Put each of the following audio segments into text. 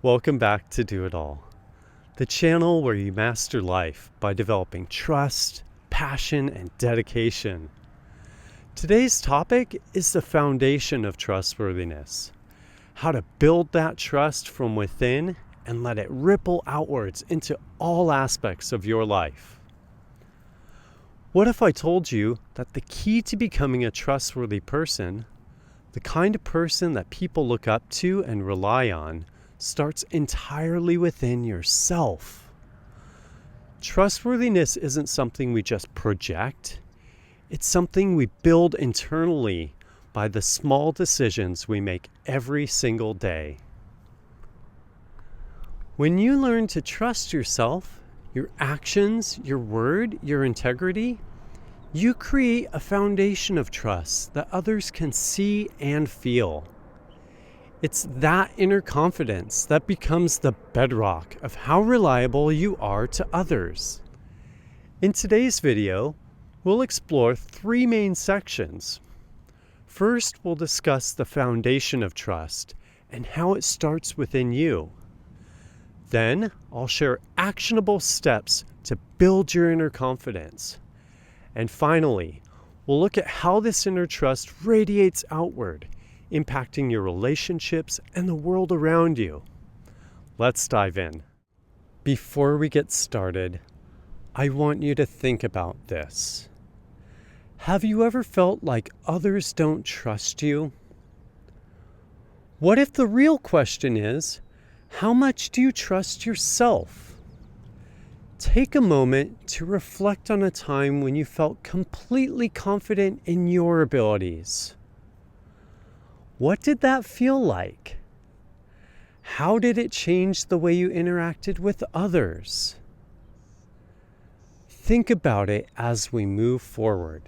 Welcome back to Do It All, the channel where you master life by developing trust, passion, and dedication. Today's topic is the foundation of trustworthiness. How to build that trust from within and let it ripple outwards into all aspects of your life. What if I told you that the key to becoming a trustworthy person, the kind of person that people look up to and rely on, starts entirely within yourself? Trustworthiness isn't something we just project. It's something we build internally by the small decisions we make every single day. When you learn to trust yourself, your actions, your word, your integrity, you create a foundation of trust that others can see and feel. It's that inner confidence that becomes the bedrock of how reliable you are to others. In today's video, we'll explore three main sections. First, we'll discuss the foundation of trust and how it starts within you. Then, I'll share actionable steps to build your inner confidence. And finally, we'll look at how this inner trust radiates outward, impacting your relationships and the world around you. Let's dive in. Before we get started, I want you to think about this. Have you ever felt like others don't trust you? What if the real question is, how much do you trust yourself? Take a moment to reflect on a time when you felt completely confident in your abilities. What did that feel like? How did it change the way you interacted with others? Think about it as we move forward.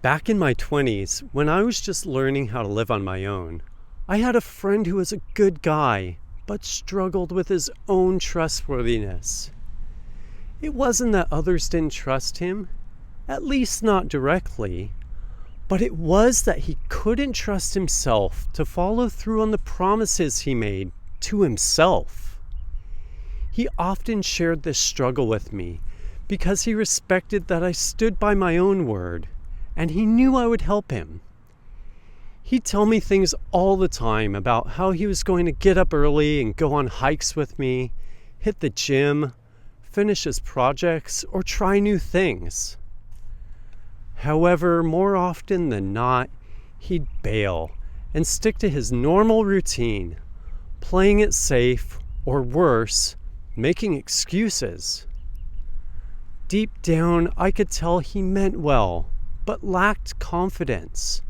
Back in my 20s, when I was just learning how to live on my own, I had a friend who was a good guy, but struggled with his own trustworthiness. It wasn't that others didn't trust him, at least not directly, but it was that he couldn't trust himself to follow through on the promises he made to himself. He often shared this struggle with me because he respected that I stood by my own word, and he knew I would help him. He'd tell me things all the time about how he was going to get up early and go on hikes with me, hit the gym, finish his projects, or try new things. However, more often than not, he'd bail and stick to his normal routine, playing it safe, or worse, making excuses. Deep down, I could tell he meant well, but lacked confidence.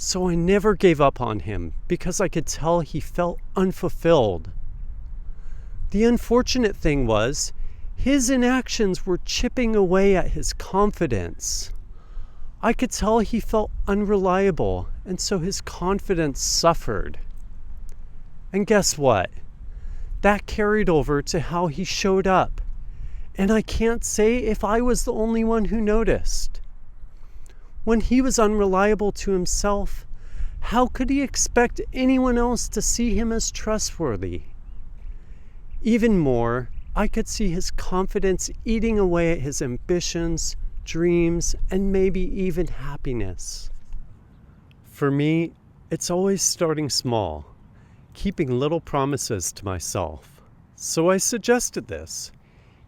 So I never gave up on him because I could tell he felt unfulfilled. The unfortunate thing was, his inactions were chipping away at his confidence. I could tell he felt unreliable, and so his confidence suffered. And guess what? That carried over to how he showed up. And I can't say if I was the only one who noticed. When he was unreliable to himself, how could he expect anyone else to see him as trustworthy? Even more, I could see his confidence eating away at his ambitions, dreams, and maybe even happiness. For me, it's always starting small, keeping little promises to myself. So I suggested this,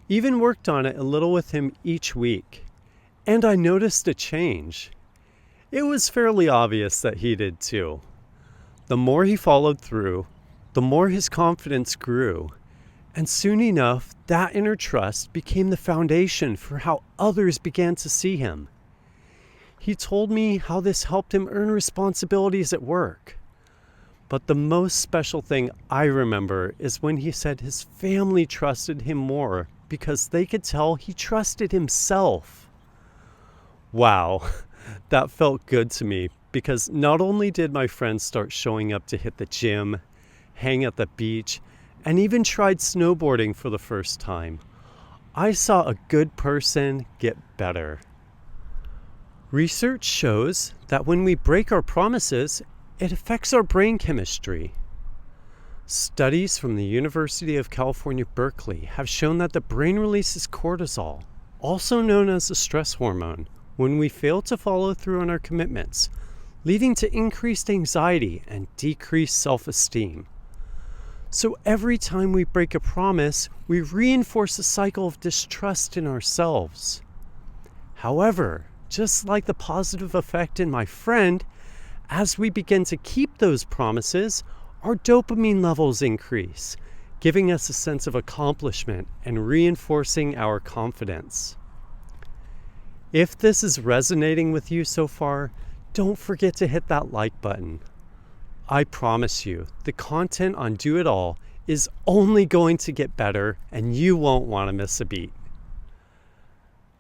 even worked on it a little with him each week, and I noticed a change. It was fairly obvious that he did too. The more he followed through, the more his confidence grew, and soon enough, that inner trust became the foundation for how others began to see him. He told me how this helped him earn responsibilities at work. But the most special thing I remember is when he said his family trusted him more because they could tell he trusted himself. Wow, that felt good to me because not only did my friends start showing up to hit the gym, hang at the beach, and even tried snowboarding for the first time, I saw a good person get better. Research shows that when we break our promises, it affects our brain chemistry. Studies from the University of California, Berkeley have shown that the brain releases cortisol, also known as the stress hormone, when we fail to follow through on our commitments, leading to increased anxiety and decreased self-esteem. So every time we break a promise, we reinforce a cycle of distrust in ourselves. However, just like the positive effect in my friend, as we begin to keep those promises, our dopamine levels increase, giving us a sense of accomplishment and reinforcing our confidence. If this is resonating with you so far, don't forget to hit that like button. I promise you, the content on Do It All is only going to get better and you won't want to miss a beat.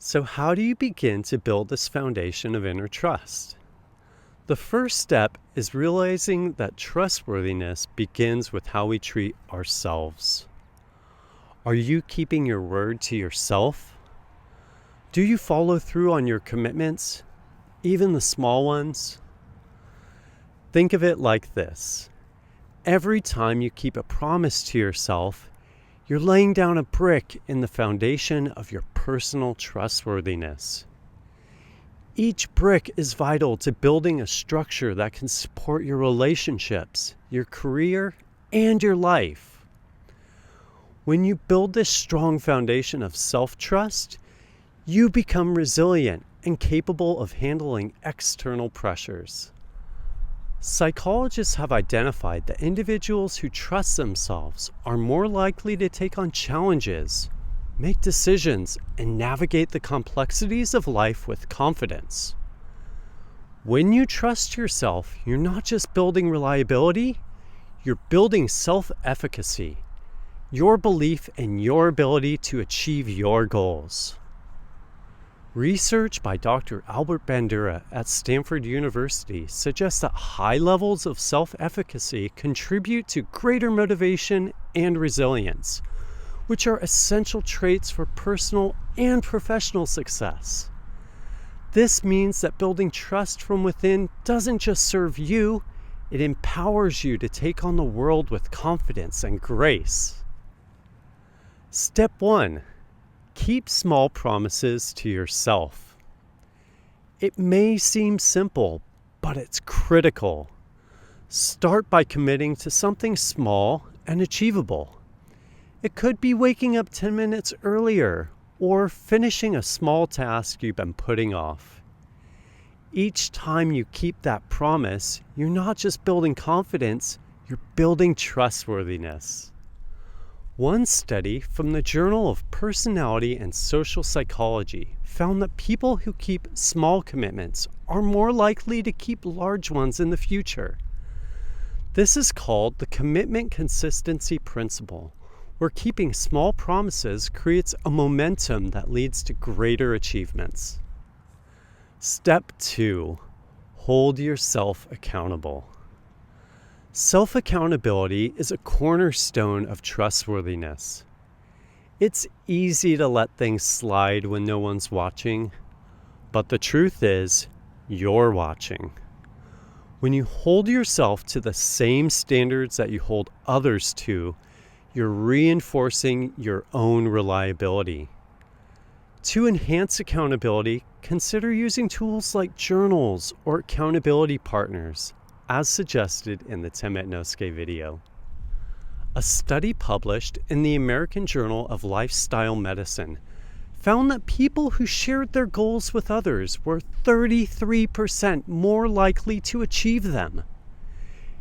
So how do you begin to build this foundation of inner trust? The first step is realizing that trustworthiness begins with how we treat ourselves. Are you keeping your word to yourself? Do you follow through on your commitments, even the small ones? Think of it like this. Every time you keep a promise to yourself, you're laying down a brick in the foundation of your personal trustworthiness. Each brick is vital to building a structure that can support your relationships, your career, and your life. When you build this strong foundation of self-trust, you become resilient and capable of handling external pressures. Psychologists have identified that individuals who trust themselves are more likely to take on challenges, make decisions, and navigate the complexities of life with confidence. When you trust yourself, you're not just building reliability, you're building self-efficacy, your belief in your ability to achieve your goals. Research by Dr. Albert Bandura at Stanford University suggests that high levels of self-efficacy contribute to greater motivation and resilience, which are essential traits for personal and professional success. This means that building trust from within doesn't just serve you, it empowers you to take on the world with confidence and grace. Step 1. Keep small promises to yourself. It may seem simple, but it's critical. Start by committing to something small and achievable. It could be waking up 10 minutes earlier or finishing a small task you've been putting off. Each time you keep that promise, you're not just building confidence, you're building trustworthiness. One study from the Journal of Personality and Social Psychology found that people who keep small commitments are more likely to keep large ones in the future. This is called the commitment consistency principle, where keeping small promises creates a momentum that leads to greater achievements. Step 2. Hold yourself accountable. Self-accountability is a cornerstone of trustworthiness. It's easy to let things slide when no one's watching, but the truth is, you're watching. When you hold yourself to the same standards that you hold others to, you're reinforcing your own reliability. To enhance accountability, consider using tools like journals or accountability partners, as suggested in the 𝘗𝘐𝑻𝑒𝑡 video. A study published in the American Journal of Lifestyle Medicine found that people who shared their goals with others were 33% more likely to achieve them.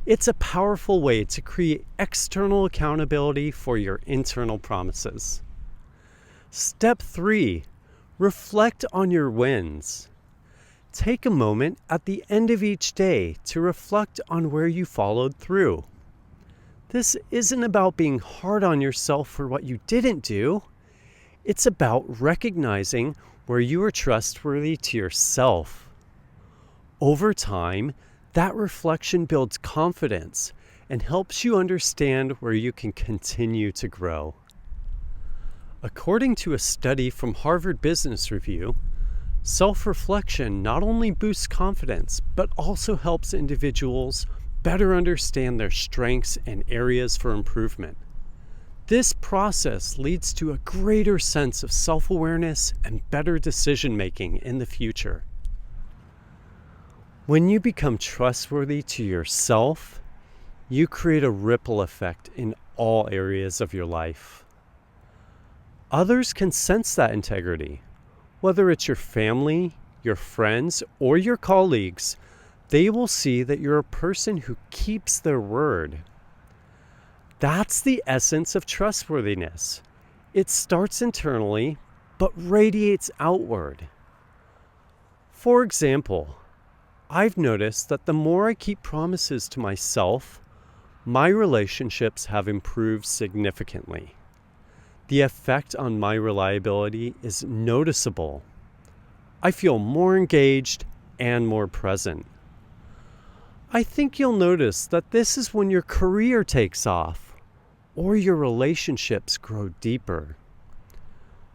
It's a powerful way to create external accountability for your internal promises. Step 3. Reflect on your wins. Take a moment at the end of each day to reflect on where you followed through. This isn't about being hard on yourself for what you didn't do. It's about recognizing where you are trustworthy to yourself. Over time, that reflection builds confidence and helps you understand where you can continue to grow. According to a study from Harvard Business Review, Self-reflection not only boosts confidence, but also helps individuals better understand their strengths and areas for improvement. This process leads to a greater sense of self-awareness and better decision-making in the future. When you become trustworthy to yourself, you create a ripple effect in all areas of your life. Others can sense that integrity. Whether it's your family, your friends, or your colleagues, they will see that you're a person who keeps their word. That's the essence of trustworthiness. It starts internally, but radiates outward. For example, I've noticed that the more I keep promises to myself, my relationships have improved significantly. The effect on my reliability is noticeable. I feel more engaged and more present. I think you'll notice that this is when your career takes off or your relationships grow deeper.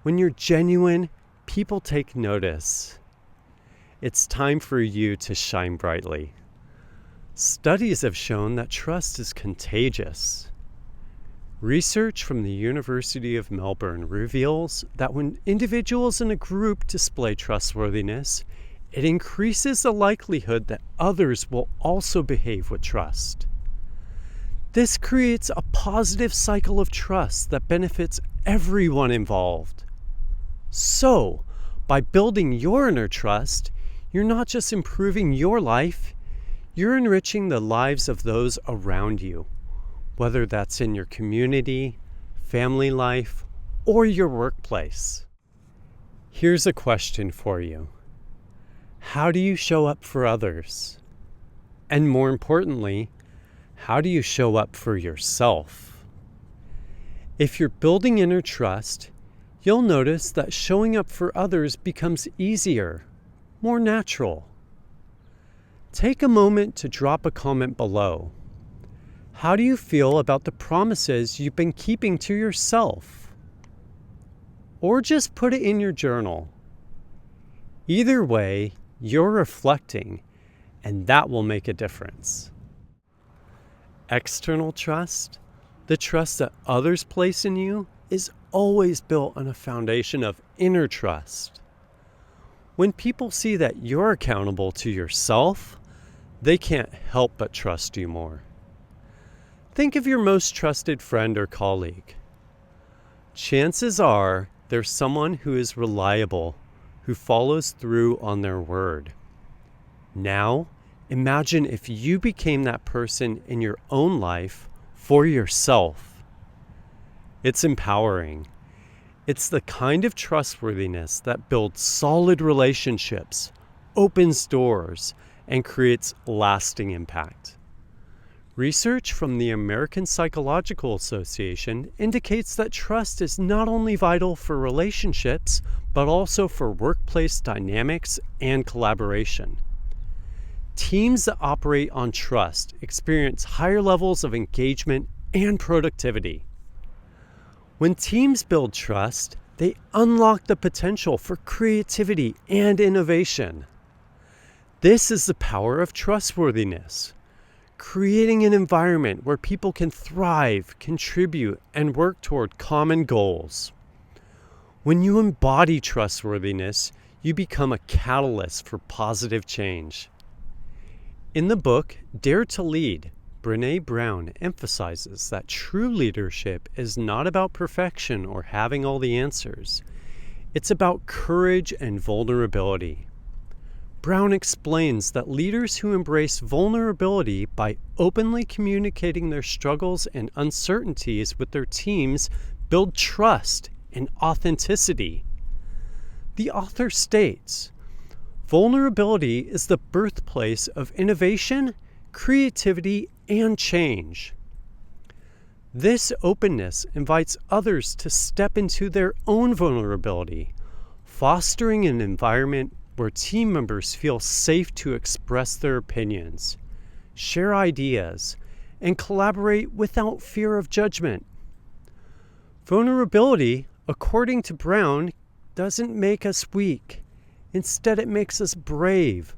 When you're genuine, people take notice. It's time for you to shine brightly. Studies have shown that trust is contagious. Research from the University of Melbourne reveals that when individuals in a group display trustworthiness, it increases the likelihood that others will also behave with trust. This creates a positive cycle of trust that benefits everyone involved. So, by building your inner trust, you're not just improving your life, you're enriching the lives of those around you. Whether that's in your community, family life, or your workplace. Here's a question for you. How do you show up for others? And more importantly, how do you show up for yourself? If you're building inner trust, you'll notice that showing up for others becomes easier, more natural. Take a moment to drop a comment below. How do you feel about the promises you've been keeping to yourself? Or just put it in your journal. Either way, you're reflecting, and that will make a difference. External trust, the trust that others place in you, is always built on a foundation of inner trust. When people see that you're accountable to yourself, they can't help but trust you more. Think of your most trusted friend or colleague. Chances are there's someone who is reliable, who follows through on their word. Now, imagine if you became that person in your own life for yourself. It's empowering. It's the kind of trustworthiness that builds solid relationships, opens doors, and creates lasting impact. Research from the American Psychological Association indicates that trust is not only vital for relationships, but also for workplace dynamics and collaboration. Teams that operate on trust experience higher levels of engagement and productivity. When teams build trust, they unlock the potential for creativity and innovation. This is the power of trustworthiness. Creating an environment where people can thrive, contribute, and work toward common goals. When you embody trustworthiness, you become a catalyst for positive change. In the book, Dare to Lead, Brené Brown emphasizes that true leadership is not about perfection or having all the answers. It's about courage and vulnerability. Brown explains that leaders who embrace vulnerability by openly communicating their struggles and uncertainties with their teams build trust and authenticity. The author states, vulnerability is the birthplace of innovation, creativity, and change. This openness invites others to step into their own vulnerability, fostering an environment where team members feel safe to express their opinions, share ideas, and collaborate without fear of judgment. Vulnerability, according to Brown, doesn't make us weak. Instead, it makes us brave,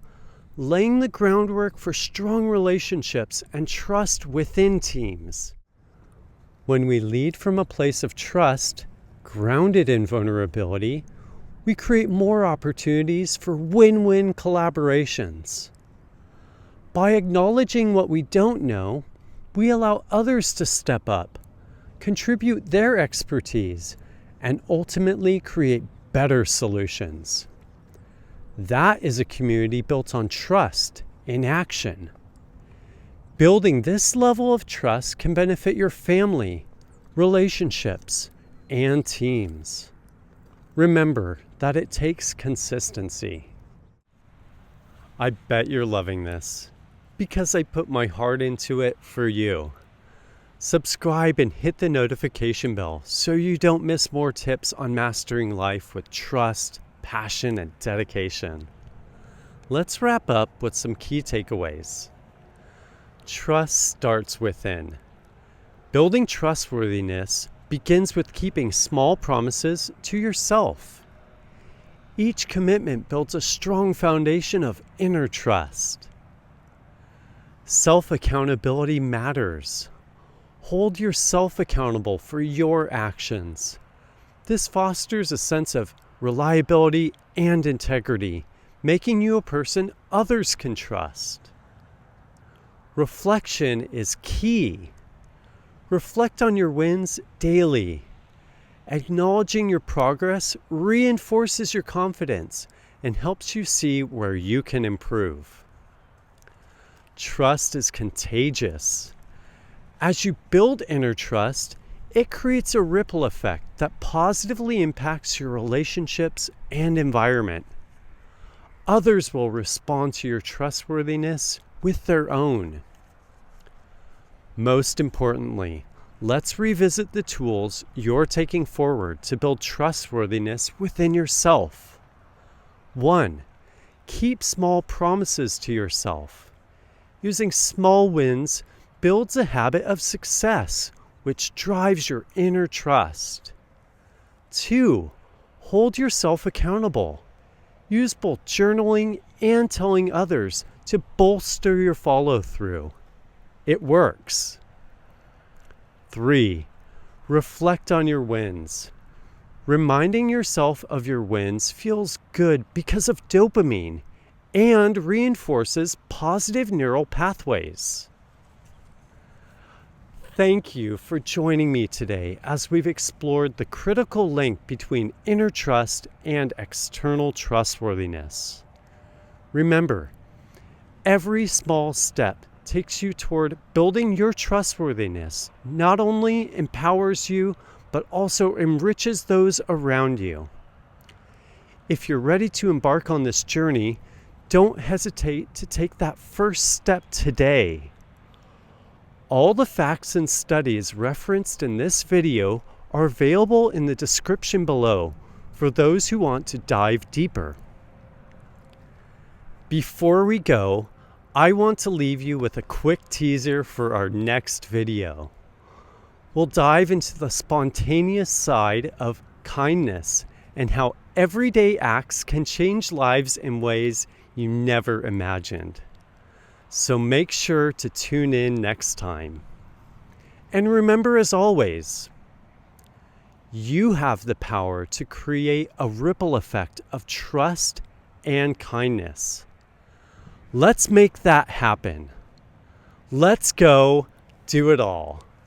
laying the groundwork for strong relationships and trust within teams. When we lead from a place of trust, grounded in vulnerability, we create more opportunities for win-win collaborations. By acknowledging what we don't know, we allow others to step up, contribute their expertise, and ultimately create better solutions. That is a community built on trust in action. Building this level of trust can benefit your family, relationships, and teams. Remember that it takes consistency. I bet you're loving this because I put my heart into it for you. Subscribe and hit the notification bell so you don't miss more tips on mastering life with trust, passion, and dedication. Let's wrap up with some key takeaways. Trust starts within. Building trustworthiness begins with keeping small promises to yourself. Each commitment builds a strong foundation of inner trust. Self-accountability matters. Hold yourself accountable for your actions. This fosters a sense of reliability and integrity, making you a person others can trust. Reflection is key. Reflect on your wins daily. Acknowledging your progress reinforces your confidence and helps you see where you can improve. Trust is contagious. As you build inner trust, it creates a ripple effect that positively impacts your relationships and environment. Others will respond to your trustworthiness with their own. Most importantly, let's revisit the tools you're taking forward to build trustworthiness within yourself. 1. Keep small promises to yourself. Using small wins builds a habit of success, which drives your inner trust. 2. Hold yourself accountable. Use both journaling and telling others to bolster your follow-through. It works. 3. Reflect on your wins. Reminding yourself of your wins feels good because of dopamine and reinforces positive neural pathways. Thank you for joining me today as we've explored the critical link between inner trust and external trustworthiness. Remember, every small step takes you toward building your trustworthiness not only empowers you, but also enriches those around you. If you're ready to embark on this journey, don't hesitate to take that first step today. All the facts and studies referenced in this video are available in the description below for those who want to dive deeper. Before we go, I want to leave you with a quick teaser for our next video. We'll dive into the spontaneous side of kindness and how everyday acts can change lives in ways you never imagined. So make sure to tune in next time. And remember, as always, you have the power to create a ripple effect of trust and kindness. Let's make that happen. Let's go do it all.